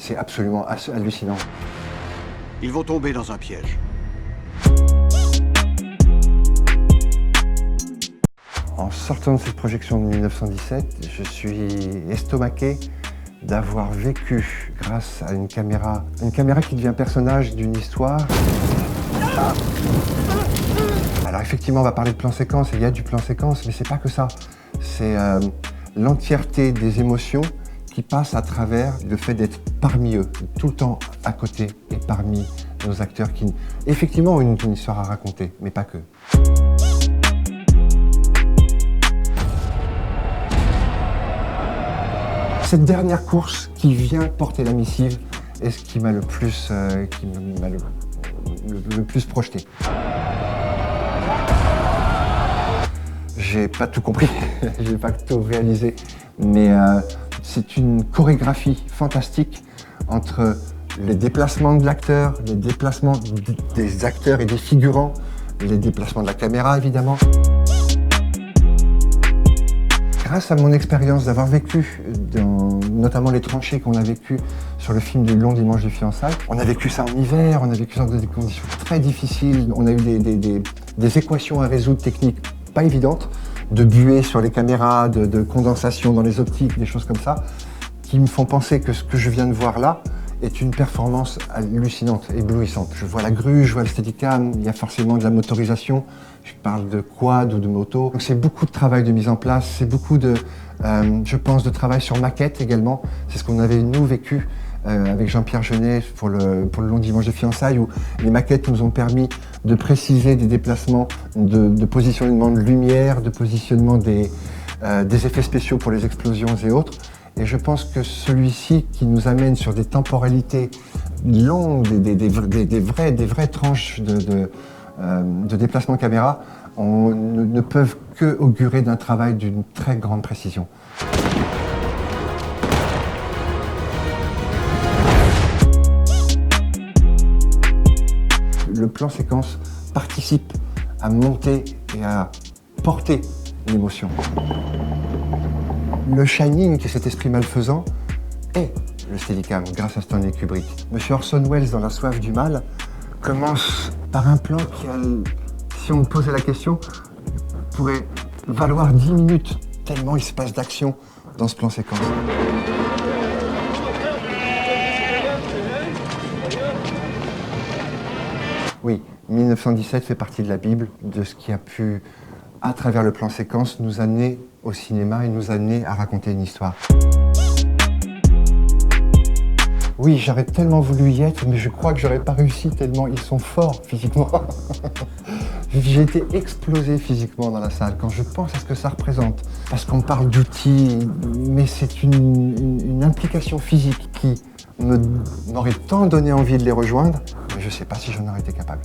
C'est absolument hallucinant. Ils vont tomber dans un piège. En sortant de cette projection de 1917, je suis estomaqué d'avoir vécu, grâce à une caméra qui devient personnage d'une histoire. Alors effectivement, on va parler de plan séquence, et il y a du plan séquence, mais c'est pas que ça. C'est l'entièreté des émotions qui passent à travers le fait d'être parmi eux, tout le temps à côté et parmi nos acteurs qui, effectivement, ont une histoire à raconter, mais pas que. Cette dernière course qui vient porter la missive est ce qui m'a le plus, le plus projeté. J'ai pas tout compris, j'ai pas tout réalisé, mais c'est une chorégraphie fantastique entre les déplacements de l'acteur, les déplacements des acteurs et des figurants, les déplacements de la caméra évidemment. Grâce à mon expérience d'avoir vécu notamment les tranchées qu'on a vécues sur le film du Long Dimanche de Fiançailles, on a vécu ça en hiver, on a vécu ça dans des conditions très difficiles, on a eu des équations à résoudre techniques pas évidentes, de buée sur les caméras, de condensation dans les optiques, des choses comme ça, qui me font penser que ce que je viens de voir là est une performance hallucinante, éblouissante. Je vois la grue, je vois le Steadicam, il y a forcément de la motorisation, je parle de quad ou de moto. Donc c'est beaucoup de travail de mise en place, c'est beaucoup de, je pense, de travail sur maquette également. C'est ce qu'on avait nous vécu avec Jean-Pierre Jeunet pour le Long Dimanche de Fiançailles, où les maquettes nous ont permis de préciser des déplacements de positionnement de lumière, de positionnement des effets spéciaux pour les explosions et autres. Et je pense que celui-ci qui nous amène sur des temporalités longues, des vraies tranches de déplacement caméra, ne peuvent que augurer d'un travail d'une très grande précision. Le plan séquence participe à monter et à porter l'émotion. Le Shining, qui est cet esprit malfaisant, est le Steadicam grâce à Stanley Kubrick. Monsieur Orson Welles, dans La soif du mal, commence par un plan qui, si on me posait la question, pourrait valoir 10 minutes, tellement il se passe d'action dans ce plan séquence. Oui, 1917 fait partie de la Bible, de ce qui a pu, à travers le plan séquence, nous amener au cinéma et nous amener à raconter une histoire. Oui, j'aurais tellement voulu y être, mais je crois que j'aurais pas réussi tellement ils sont forts physiquement. J'ai été explosé physiquement dans la salle quand je pense à ce que ça représente. Parce qu'on parle d'outils, mais c'est une implication physique qui m'aurait tant donné envie de les rejoindre, mais je sais pas si j'en aurais été capable.